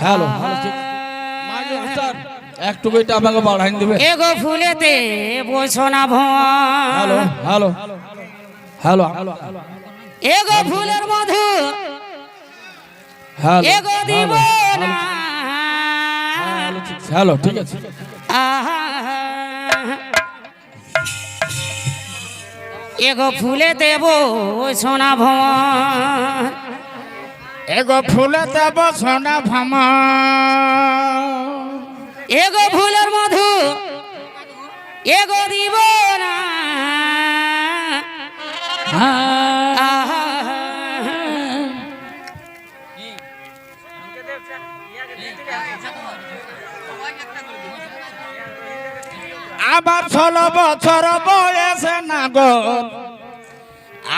Hello একটু এটা আমাকে বাড়াই দিবে এগো ফুলেতে বসনা ভন হ্যালো হ্যালো হ্যালো এগো ফুলের মধু হ্যালো এগো দিব না হ্যালো ঠিক আছে এগো ফুলে দেব সোনা ভ্রমণ এগো ফুলে দেব সোনা ভ্রমণ এগো ফুলের মধু এগো দিব না আবার 16 বছর বয়সে না গো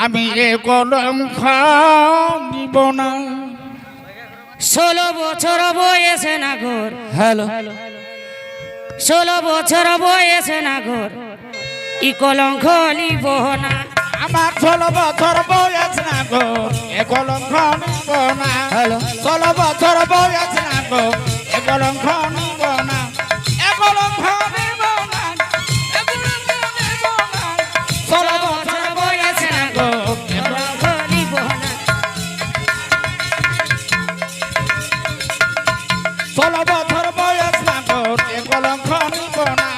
আমি এ কলঙ্ক দিব না 16 বছর বয়সে না ঘর হ্যালো 16 বছর বয়সে না ঘর ই কলঙ্ক লিব না আমার 16 বছর বয়স না গো এ কলঙ্ক নিব না হ্যালো 16 বছর বয়স না গো এ কলঙ্ক নিব না এ কলঙ্ক নিব না এ কলঙ্ক নিব না 16 বছর বয়স না গো এ কলঙ্ক লিব না 16 বছর বয়স না গো এ কলঙ্ক নিব না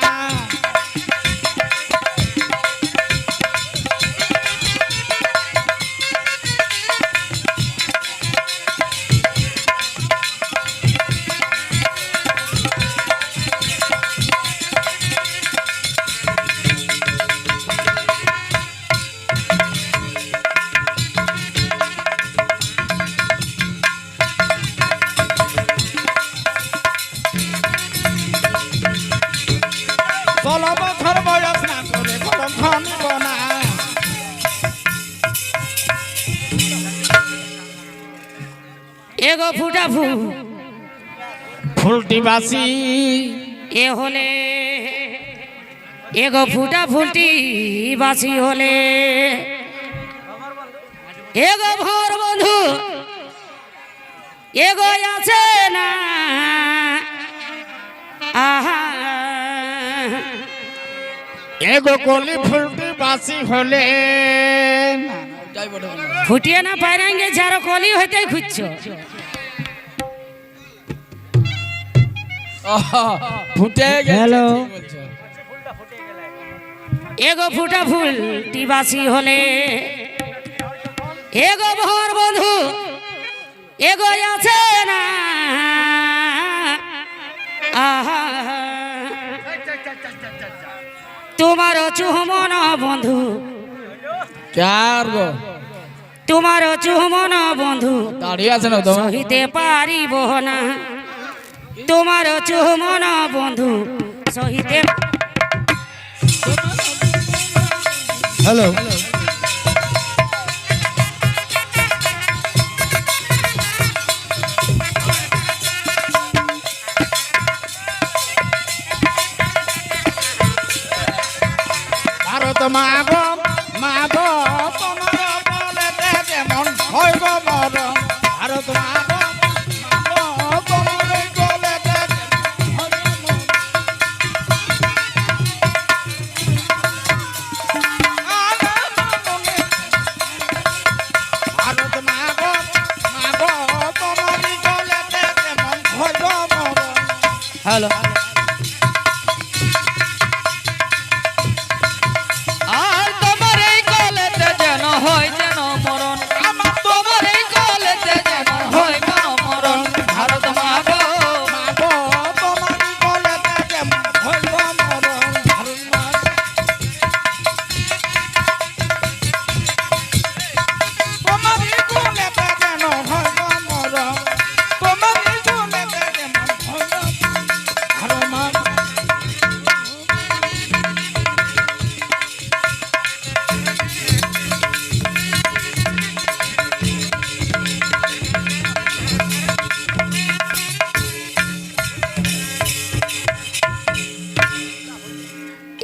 এগো ফুটা ফুল ফুলটি বাসি এ হলে এগো ফুটা ফুলটি বাসি হলে এগো ভোর বন্ধু এগো আছে না আহা এগো কলি ফুলটি বাসি হলে ফুটিয়ে না পাইরাঙ্গে যারা কলি হইতে খুঁজছো ফুটে হ্যালো এগো ফুটা ফুল টিবাসি হলে এগো ভোর বন্ধু এগো আছে না আহা তোমার চুমন বন্ধু চার গো তোমার চুমন বন্ধু দাঁড়িয়ে আছে না তো সহিতে পারিব না তোমার চুমন বন্ধু সহিতে হ্যালো ভারত মাগো মাগো তোমার বলে যেমন হইব মর ভারত মাগো মাগো তোমার বলে ভারত মাগো মাগো তোমার বলে যেমন হইব মর হ্যালো আর তোমার এই কলেতে যেন হয় যেন মরণ আমার তোমার এই কলেতে যেন হয় যেন মরণ ভারত মাগো মাগো তোমার বলে যেমন হইব মর ভারত মাগো তোমারি গুণেতে যেন হইব মর তোমারি গুণেতে যেন হইব আর মা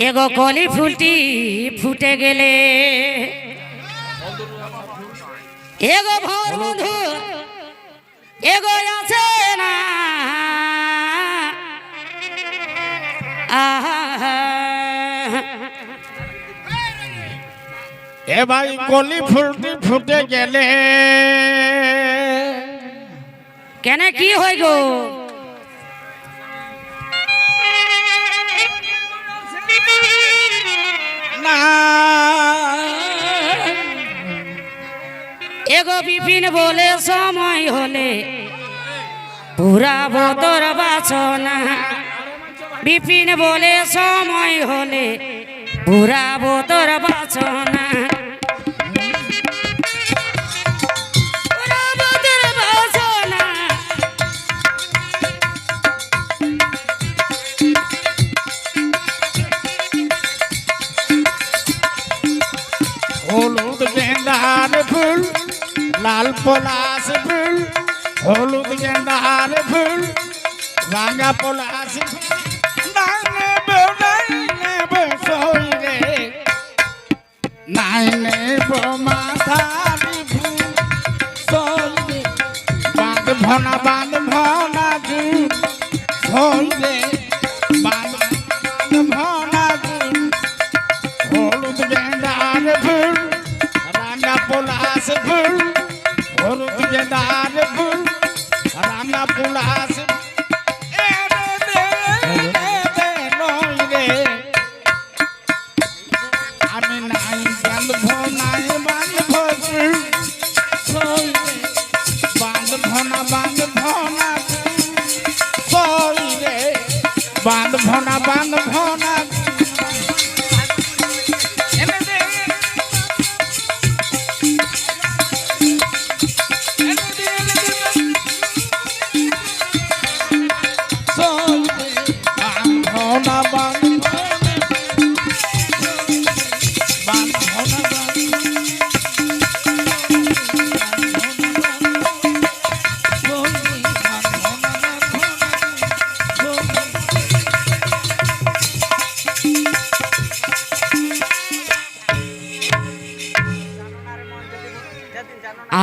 এগো কলি ফুলটি ফুটে গেলে এগো ভোর বন্ধু এগো আছে না এ ভাই কলি ফুলটি ফুটে গেলে কেন কি হয় গো? না এগো বিপিন বলে সময় হলে পুরা বদর বাসনা। বিপিন বলে সময় হলে পুরা বদর বাসনা। পুরা বদর বাসনা। হলুদ গেন্দার ফুল লাল পলাশ ফুল হলুদ গেন্দার ফুল রাঙা পলাশ নাই নেব মাথারি ফুল সইলে বাঁধ ভনা সইলে বাঁধ ভনা হলুদ গেন্দার ফুল রাঙা পলাশ ফুল হলুদ গেন্দার ফুল রাঙা পলাশ আমি নাই বাঁধব নাই বাঁধব সইলে বাঁধব না সইলে বাঁধব না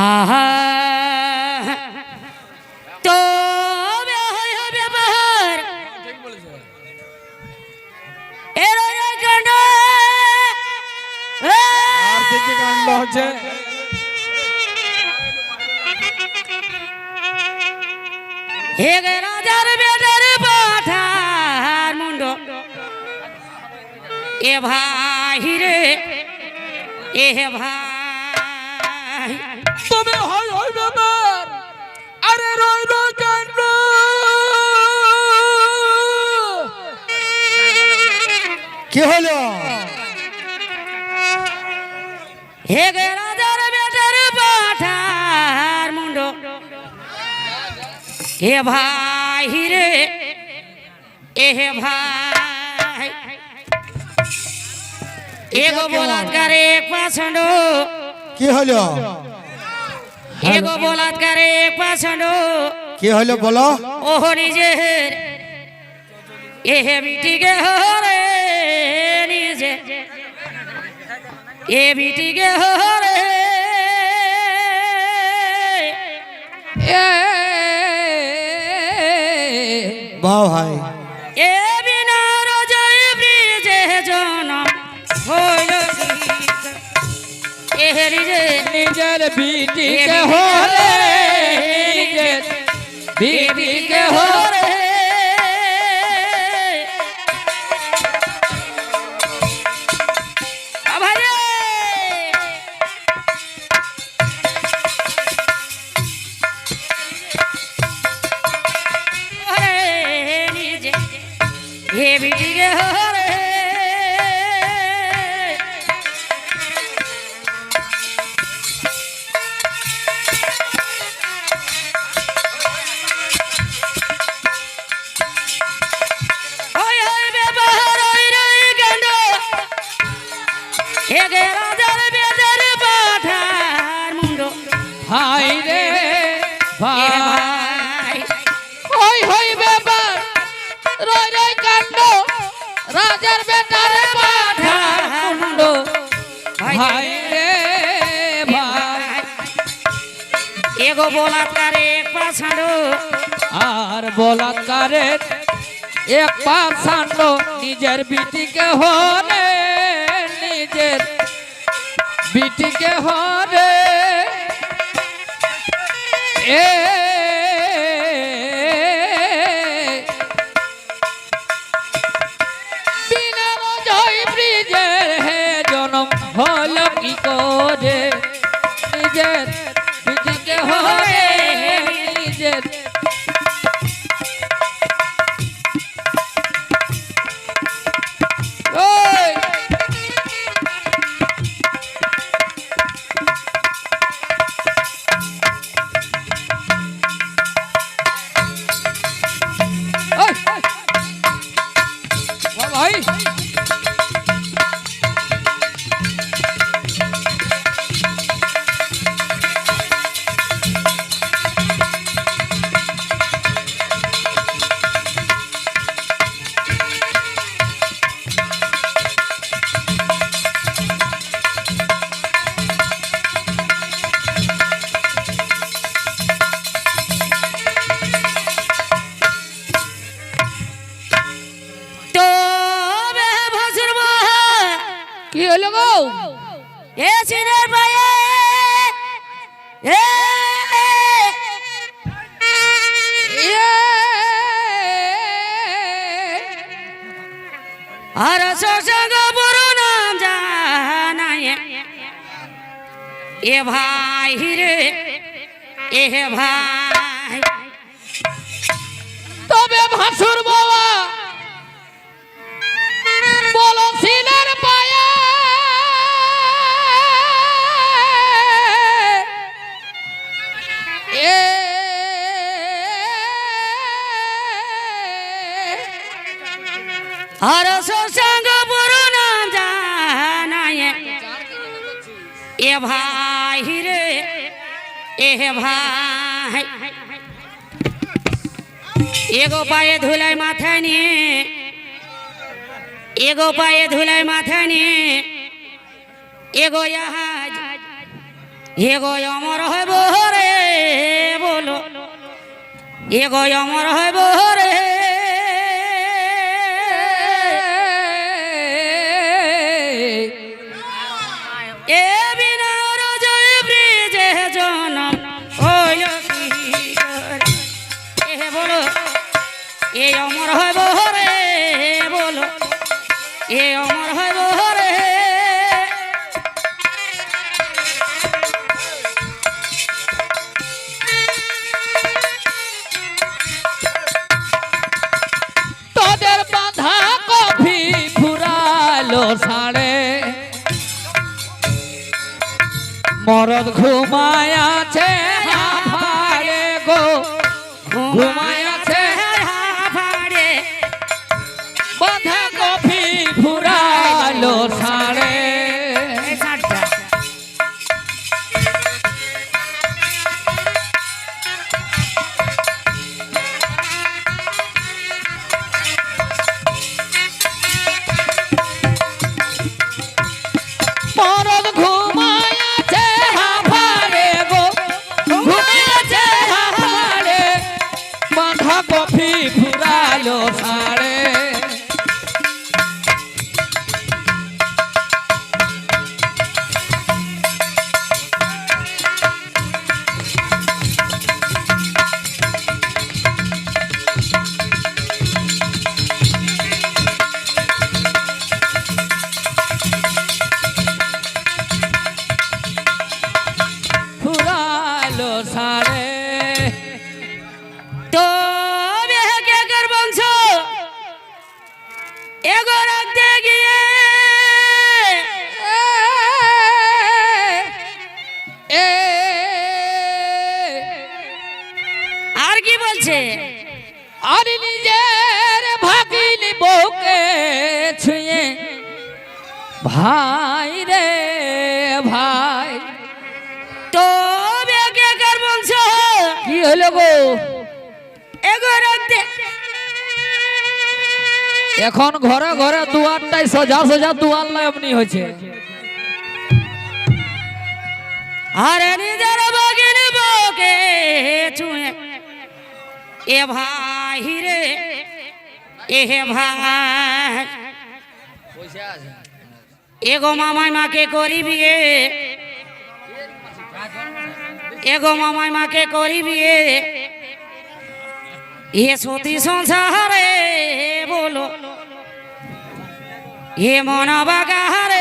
আহা তো ব্যবহার এর কাণ্ড আর কি কাণ্ড হচ্ছে হে গে রাজার বেটার পাঠার মুন্ড এ ভাই রে এ ভাই তবে হয় ব্যাপার আরে রইল কাণ্ড কি হলো হে গে রাজার বেটার পাঠার মুন্ড এ ভাই রে এ ভাই এগো বলাৎকারে এক পাছন্দ কি হলো এগো বলাৎকারে এক পাছন্দ কি হলো বলো ওহ নিজের এহে বিটিকে হরে নিজে এ বিটিকে হরে বাহ ভাই এ বিনা রাজায় ব্রিজে জনম হইল এহে নিজের বিটিকে হরে নিজের বিটিকে হরে हे बिटिके हरे ओय ओय बेबहर ओय रे गंड हे गे राजार बेदर पाठार मुंडो ভাই রে ए ভাই भाई হই ব্যাপার রইল কাণ্ড রাজার বেটারে পাঠার মুন্ড ভাই রে ভাই एगो बलात्कार एक पाछाड़ो আর বলাৎকারের এক পাছান্ড নিজের বিটিকে হরে নিজের বিটিকে হরে এ বিনা জয় ব্রিজের হে জনম হল কি করে নিজের বিটিকে হরে নিজের ওই ভাই তো বে ভাসুর মা কি হলো গো এ সিনের পায়ে এ আর সসঙ্গ বড় নাম জানায় এ ভাই রে এ ভাই তবে ভাসুর বাবা বলো সিনের পায়ে এ আর সসঙ্গ বড় নাম জানায় এ ভাই রে এ ভাই এগো পায়ে ধুলাই মাথায় নিয়ে এগো পায়ে ধুলাই মাথায় নিয়ে এগো আজ এগো অমর হইব রে বলো এগো অমর হইব রে এ বিনা জয় ব্রিজে জনম হইল কি করে? এ বলো এ অমর হইব রে বলো এ অমর হইব রে তোদের বাঁধা কফি ফুরালো সাড়ে মরদ ঘুমায় আছে হাফাড়ে গো ঘুমায় আছে ভাড়ে বাঁধা কফি ফুরালো সাড়ে মরদ ঘুমায় আছে হাফাড়ে গো ঘুমায় আছে হাফাড়ে বাঁধা কফি ফুরালো সাড়ে ফুরালো সাড়ে তো বেহেকের বংশ এগো রাখতে গিয়ে এ আর কি বলছে আর নিজের ভাগিনি বউকে ছুঁয়ে ভাই রে ভাই তো বেহেকের বংশ কি হলো গো এগো রাখতে এখন ঘরে ঘরে দুয়ারটাই সোজা সোজা দুয়ার লাই এমনি হয়েছে আরে নিজের বাগিন বউকে ছুঁয়ে এ ভাই রে এ ভাই এগো মামাই মাকে করি বিয়ে এগো মামাই মাকে করি বিয়ে এ সতী সংসারে বলো এ মন বাগারে